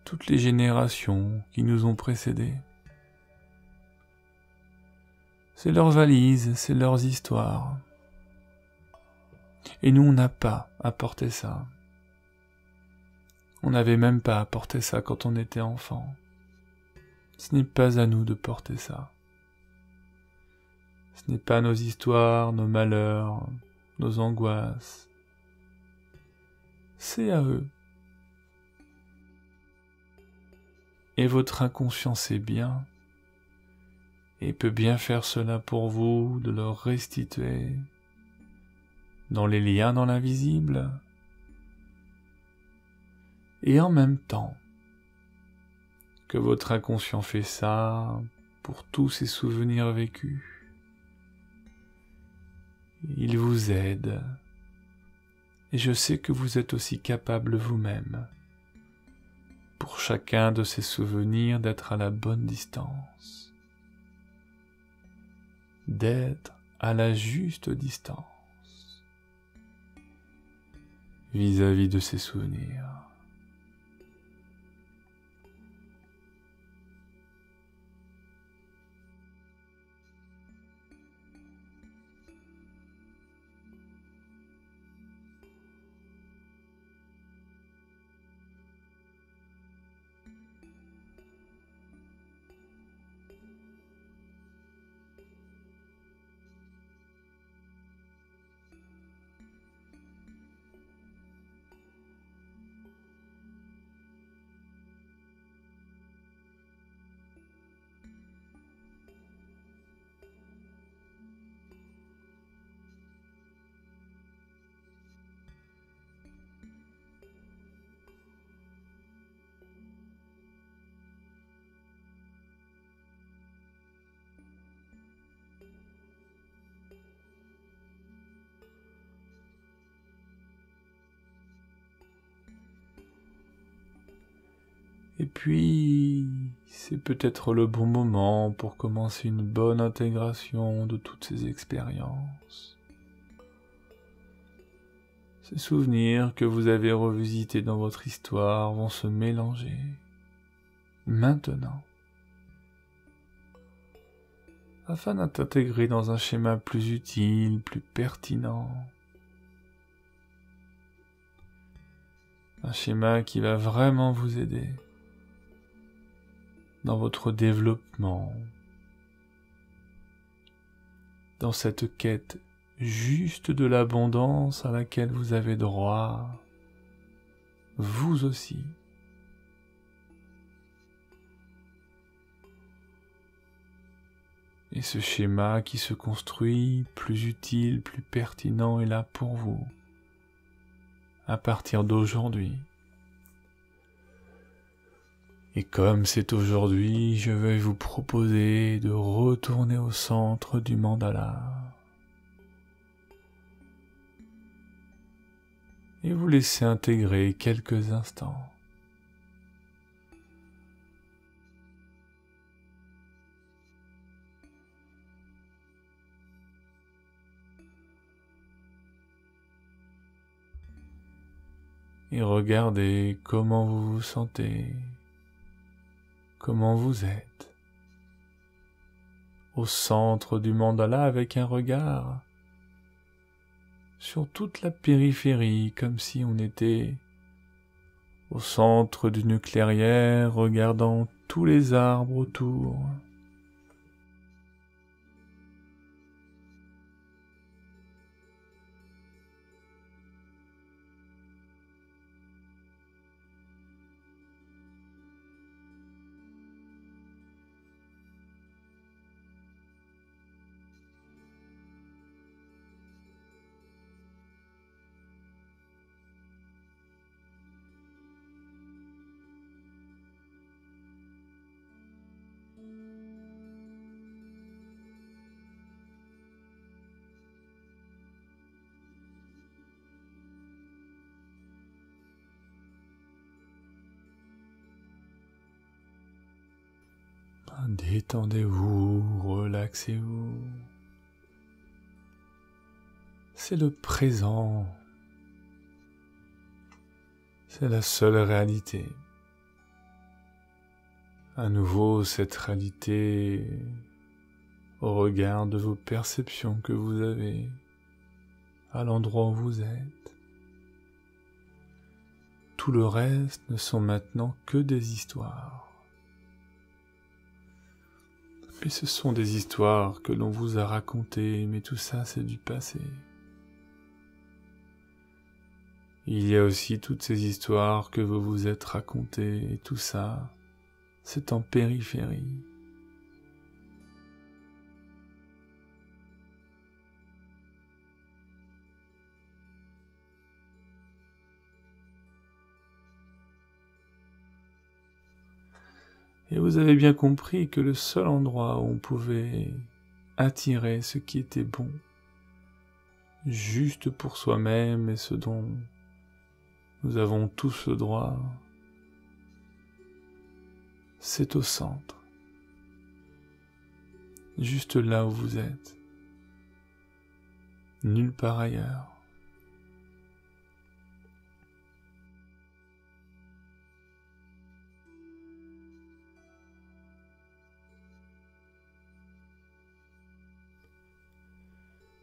toutes les générations qui nous ont précédés. C'est leurs valises, c'est leurs histoires. Et nous, on n'a pas à porter ça. On n'avait même pas à porter ça quand on était enfant. Ce n'est pas à nous de porter ça. Ce n'est pas nos histoires, nos malheurs, nos angoisses. C'est à eux. Et votre inconscient sait bien, et peut bien faire cela pour vous, de leur restituer dans les liens dans l'invisible, et en même temps que votre inconscient fait ça pour tous ces souvenirs vécus, il vous aide, et je sais que vous êtes aussi capable vous-même, pour chacun de ces souvenirs, d'être à la bonne distance, d'être à la juste distance vis-à-vis de ces souvenirs. Et puis, c'est peut-être le bon moment pour commencer une bonne intégration de toutes ces expériences. Ces souvenirs que vous avez revisités dans votre histoire vont se mélanger maintenant, afin d'intégrer dans un schéma plus utile, plus pertinent. Un schéma qui va vraiment vous aider dans votre développement, dans cette quête juste de l'abondance à laquelle vous avez droit, vous aussi. Et ce schéma qui se construit, plus utile, plus pertinent, est là pour vous, à partir d'aujourd'hui. Et comme c'est aujourd'hui, je vais vous proposer de retourner au centre du mandala et vous laisser intégrer quelques instants. Et regardez comment vous vous sentez. Comment vous êtes au centre du mandala avec un regard sur toute la périphérie, comme si on était au centre d'une clairière regardant tous les arbres autour. Détendez-vous, relaxez-vous. C'est le présent. C'est la seule réalité. À nouveau, cette réalité au regard de vos perceptions que vous avez à l'endroit où vous êtes. Tout le reste ne sont maintenant que des histoires. Mais ce sont des histoires que l'on vous a racontées, mais tout ça c'est du passé. Il y a aussi toutes ces histoires que vous vous êtes racontées, et tout ça, c'est en périphérie. Et vous avez bien compris que le seul endroit où on pouvait attirer ce qui était bon, juste pour soi-même et ce dont nous avons tous le droit, c'est au centre, juste là où vous êtes, nulle part ailleurs.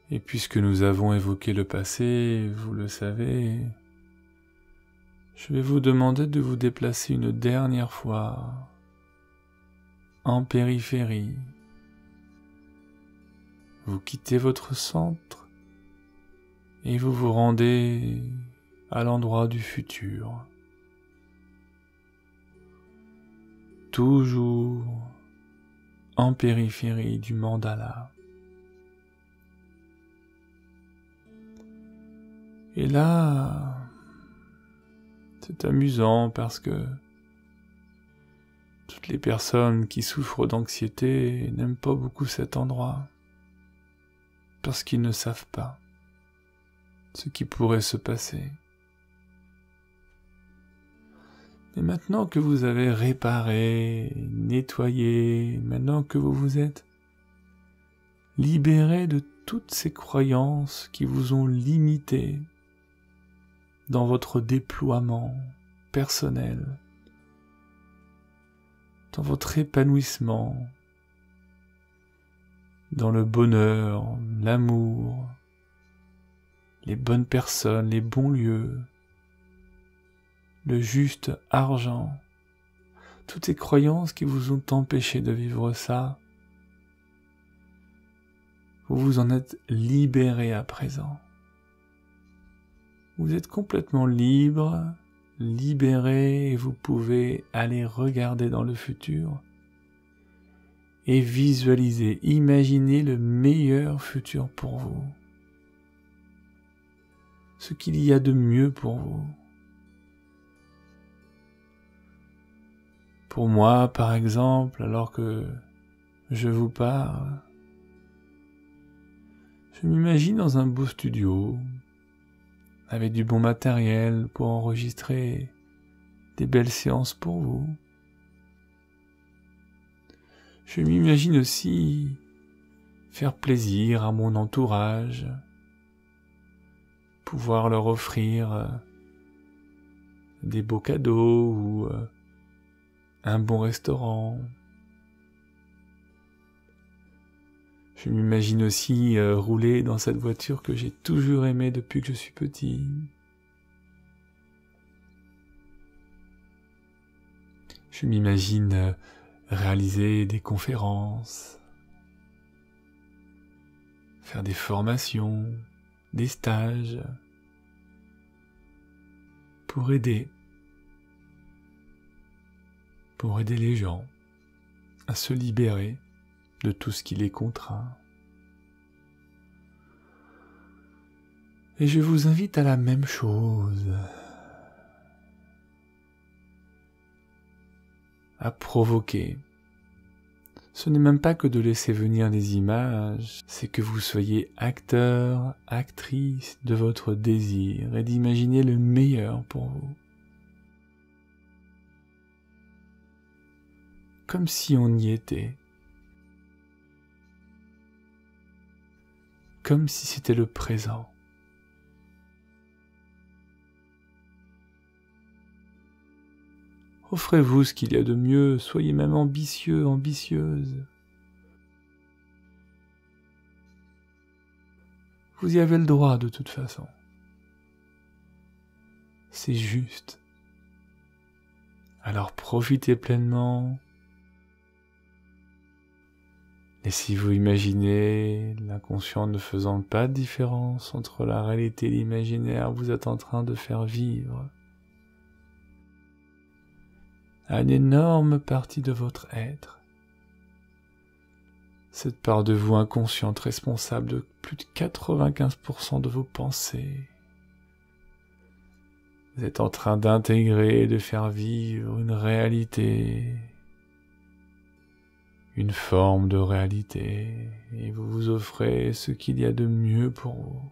Et puisque nous avons évoqué le passé, vous le savez, je vais vous demander de vous déplacer une dernière fois en périphérie. Vous quittez votre centre et vous vous rendez à l'endroit du futur. Toujours en périphérie du mandala. Et là, c'est amusant parce que toutes les personnes qui souffrent d'anxiété n'aiment pas beaucoup cet endroit, parce qu'ils ne savent pas ce qui pourrait se passer. Mais maintenant que vous avez réparé, nettoyé, maintenant que vous vous êtes libéré de toutes ces croyances qui vous ont limité dans votre déploiement personnel, dans votre épanouissement, dans le bonheur, l'amour, les bonnes personnes, les bons lieux, le juste argent, toutes ces croyances qui vous ont empêché de vivre ça, vous vous en êtes libéré à présent. Vous êtes complètement libre, libéré, et vous pouvez aller regarder dans le futur et visualiser, imaginer le meilleur futur pour vous. Ce qu'il y a de mieux pour vous. Pour moi, par exemple, alors que je vous parle, je m'imagine dans un beau studio, avec du bon matériel pour enregistrer des belles séances pour vous. Je m'imagine aussi faire plaisir à mon entourage, pouvoir leur offrir des beaux cadeaux ou un bon restaurant. Je m'imagine aussi rouler dans cette voiture que j'ai toujours aimée depuis que je suis petit. Je m'imagine réaliser des conférences, faire des formations, des stages, pour aider les gens à se libérer de tout ce qui les contraint. Et je vous invite à la même chose, à provoquer. Ce n'est même pas que de laisser venir les images, c'est que vous soyez acteur, actrice de votre désir et d'imaginer le meilleur pour vous. Comme si on y était. Comme si c'était le présent. Offrez-vous ce qu'il y a de mieux, soyez même ambitieux, ambitieuse. Vous y avez le droit de toute façon. C'est juste. Alors profitez pleinement. Laissez-vous imaginer, l'inconscient ne faisant pas de différence entre la réalité et l'imaginaire, vous êtes en train de faire vivre à une énorme partie de votre être. Cette part de vous inconsciente responsable de plus de 95% de vos pensées. Vous êtes en train d'intégrer et de faire vivre une réalité, une forme de réalité, et vous vous offrez ce qu'il y a de mieux pour vous.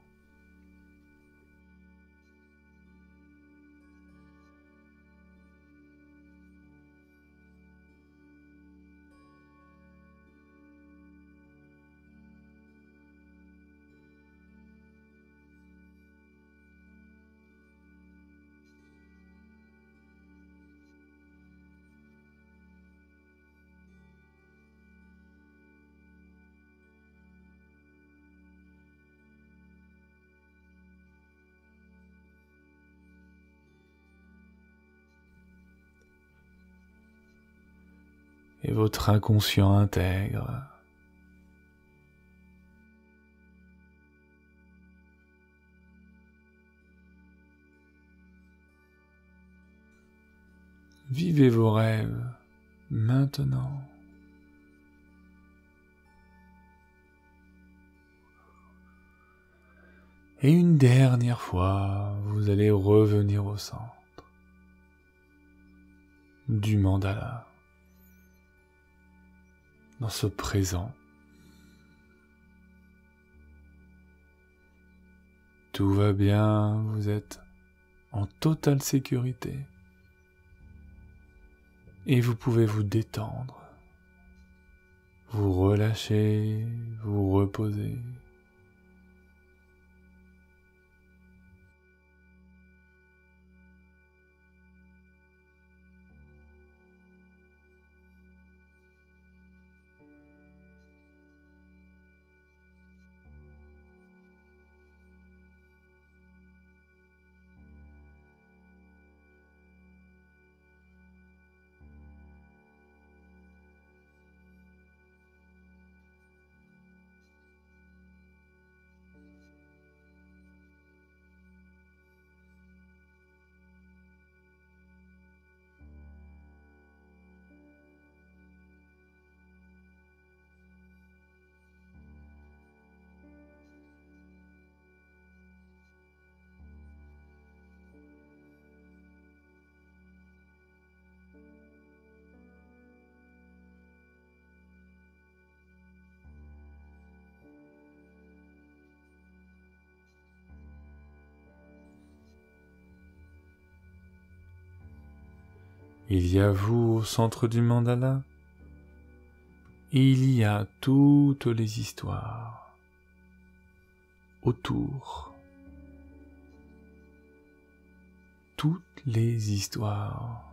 Et votre inconscient intègre. Vivez vos rêves maintenant. Et une dernière fois, vous allez revenir au centre du mandala. Dans ce présent, tout va bien, vous êtes en totale sécurité et vous pouvez vous détendre, vous relâcher, vous reposer. Il y a vous au centre du mandala, et il y a toutes les histoires autour. Toutes les histoires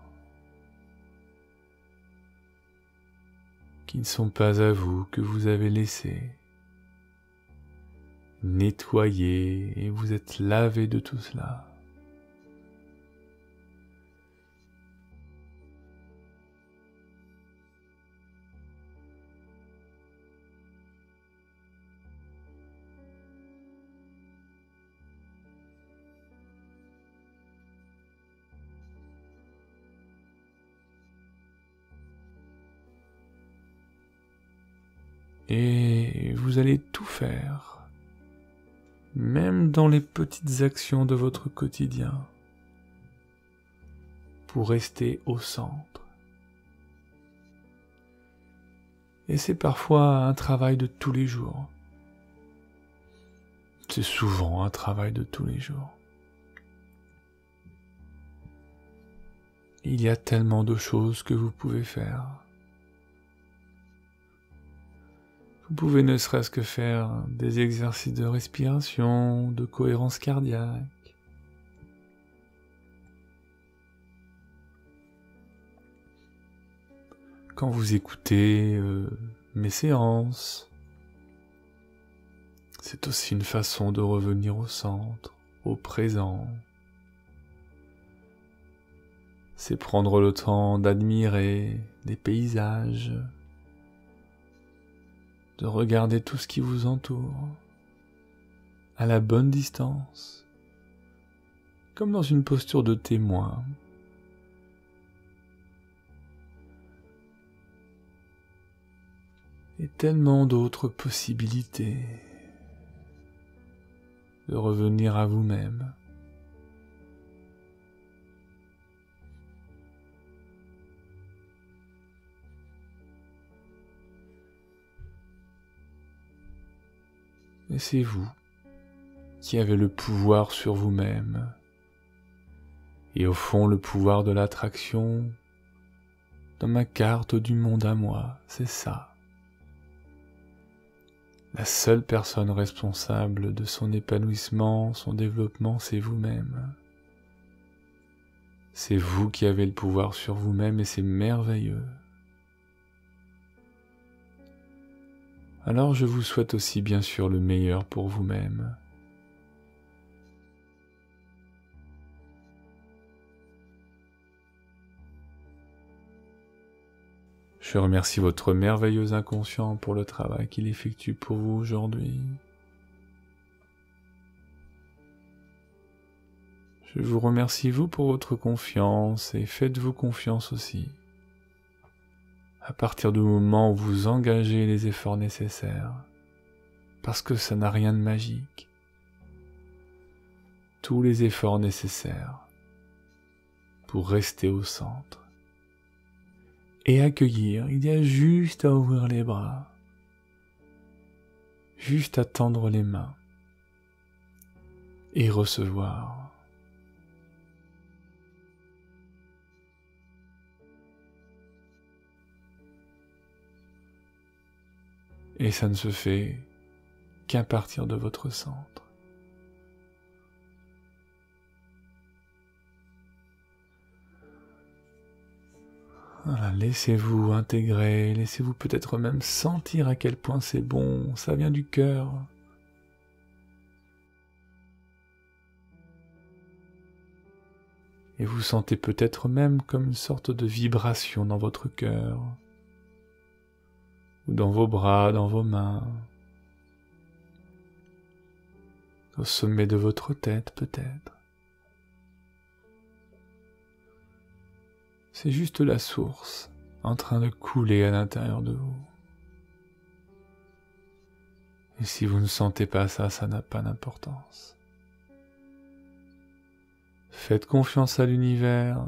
qui ne sont pas à vous, que vous avez laissées nettoyer et vous êtes lavé de tout cela. Et vous allez tout faire, même dans les petites actions de votre quotidien, pour rester au centre. Et c'est parfois un travail de tous les jours. C'est souvent un travail de tous les jours. Il y a tellement de choses que vous pouvez faire. Vous pouvez ne serait-ce que faire des exercices de respiration, de cohérence cardiaque. quand vous écoutez mes séances, c'est aussi une façon de revenir au centre, au présent. C'est prendre le temps d'admirer des paysages, de regarder tout ce qui vous entoure, à la bonne distance, comme dans une posture de témoin. Et tellement d'autres possibilités de revenir à vous-même. Et c'est vous qui avez le pouvoir sur vous-même. Et au fond, le pouvoir de l'attraction, dans ma carte du monde à moi, c'est ça. La seule personne responsable de son épanouissement, son développement, c'est vous-même. C'est vous qui avez le pouvoir sur vous-même et c'est merveilleux. Alors je vous souhaite aussi bien sûr le meilleur pour vous-même. Je remercie votre merveilleux inconscient pour le travail qu'il effectue pour vous aujourd'hui. Je vous remercie vous pour votre confiance et faites-vous confiance aussi. À partir du moment où vous engagez les efforts nécessaires, parce que ça n'a rien de magique. Tous les efforts nécessaires pour rester au centre. Et accueillir, il y a juste à ouvrir les bras, juste à tendre les mains et recevoir. Et ça ne se fait qu'à partir de votre centre. Voilà, laissez-vous intégrer, laissez-vous peut-être même sentir à quel point c'est bon, ça vient du cœur. Et vous sentez peut-être même comme une sorte de vibration dans votre cœur, ou dans vos bras, dans vos mains, au sommet de votre tête peut-être. C'est juste la source en train de couler à l'intérieur de vous. Et si vous ne sentez pas ça, ça n'a pas d'importance. Faites confiance à l'univers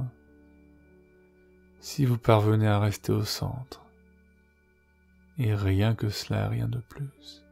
si vous parvenez à rester au centre. Et rien que cela, rien de plus.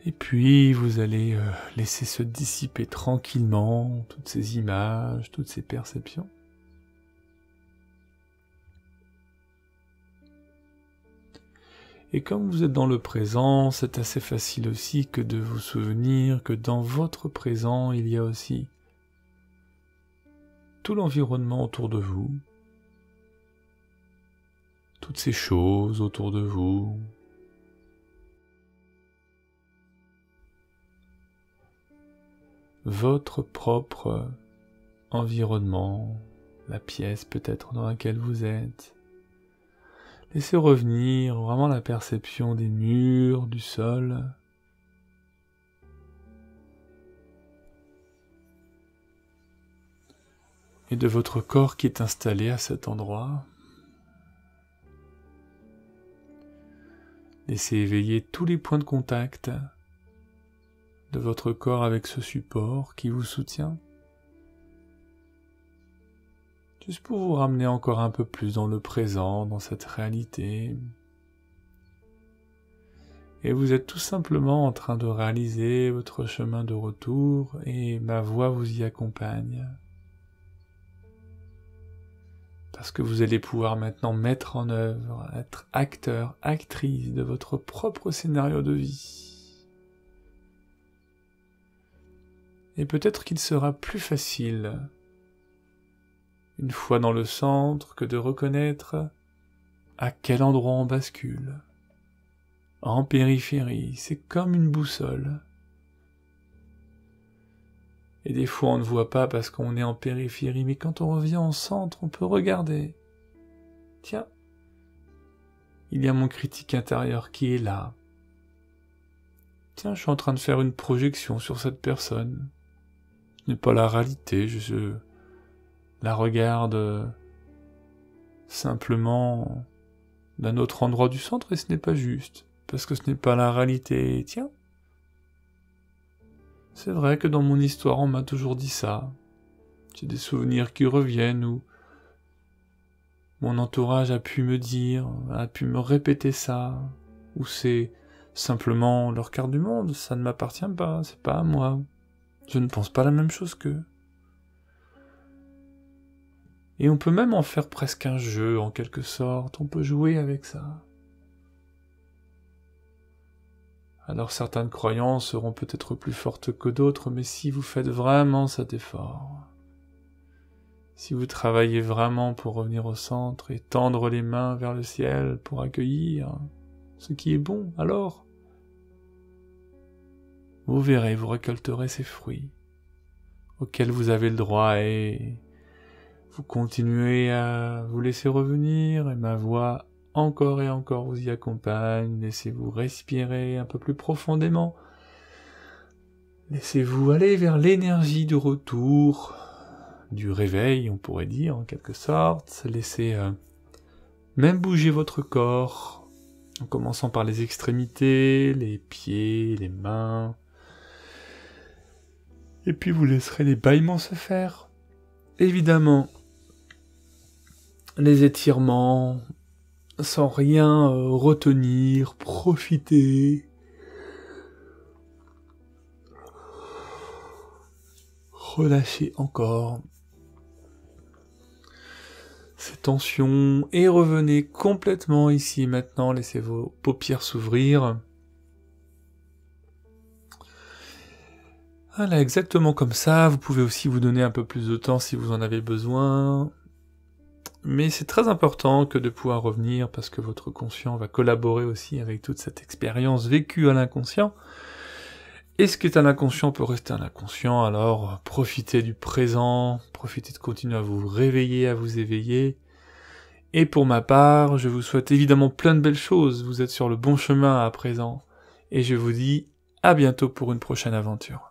Et puis vous allez laisser se dissiper tranquillement toutes ces images, toutes ces perceptions. Et comme vous êtes dans le présent, c'est assez facile aussi que de vous souvenir que dans votre présent, il y a aussi tout l'environnement autour de vous, toutes ces choses autour de vous, votre propre environnement, la pièce peut-être dans laquelle vous êtes. Laissez revenir vraiment la perception des murs, du sol. et de votre corps qui est installé à cet endroit. Laissez éveiller tous les points de contact de votre corps avec ce support qui vous soutient. Juste pour vous ramener encore un peu plus dans le présent, dans cette réalité. Et vous êtes tout simplement en train de réaliser votre chemin de retour et ma voix vous y accompagne. Parce que vous allez pouvoir maintenant mettre en œuvre, être acteur, actrice de votre propre scénario de vie. Et peut-être qu'il sera plus facile, une fois dans le centre, que de reconnaître à quel endroit on bascule. En périphérie, c'est comme une boussole. Et des fois on ne voit pas parce qu'on est en périphérie, mais quand on revient en centre, on peut regarder. Tiens, il y a mon critique intérieur qui est là. Tiens, je suis en train de faire une projection sur cette personne. Ce n'est pas la réalité, je la regarde simplement d'un autre endroit du centre et ce n'est pas juste, parce que ce n'est pas la réalité. Tiens, c'est vrai que dans mon histoire, on m'a toujours dit ça. J'ai des souvenirs qui reviennent où mon entourage a pu me dire, a pu me répéter ça, ou c'est simplement leur quart du monde, ça ne m'appartient pas, c'est pas à moi. Je ne pense pas la même chose qu'eux. Et on peut même en faire presque un jeu, en quelque sorte, on peut jouer avec ça. Alors certaines croyances seront peut-être plus fortes que d'autres, mais si vous faites vraiment cet effort, si vous travaillez vraiment pour revenir au centre et tendre les mains vers le ciel pour accueillir ce qui est bon, alors vous verrez, vous récolterez ces fruits auxquels vous avez le droit et vous continuez à vous laisser revenir et ma voix encore et encore vous y accompagne. Laissez-vous respirer un peu plus profondément. Laissez-vous aller vers l'énergie du retour, du réveil, on pourrait dire en quelque sorte. Laissez même bouger votre corps, en commençant par les extrémités, les pieds, les mains. Et puis vous laisserez les bâillements se faire. Évidemment, les étirements, sans rien retenir, profiter. Relâchez encore ces tensions et revenez complètement ici et maintenant. Laissez vos paupières s'ouvrir. Voilà, exactement comme ça. Vous pouvez aussi vous donner un peu plus de temps si vous en avez besoin. Mais c'est très important que de pouvoir revenir parce que votre conscient va collaborer aussi avec toute cette expérience vécue à l'inconscient. Et ce qui est un inconscient peut rester un inconscient, alors profitez du présent, profitez de continuer à vous réveiller, à vous éveiller. Et pour ma part, je vous souhaite évidemment plein de belles choses, vous êtes sur le bon chemin à présent. Et je vous dis à bientôt pour une prochaine aventure.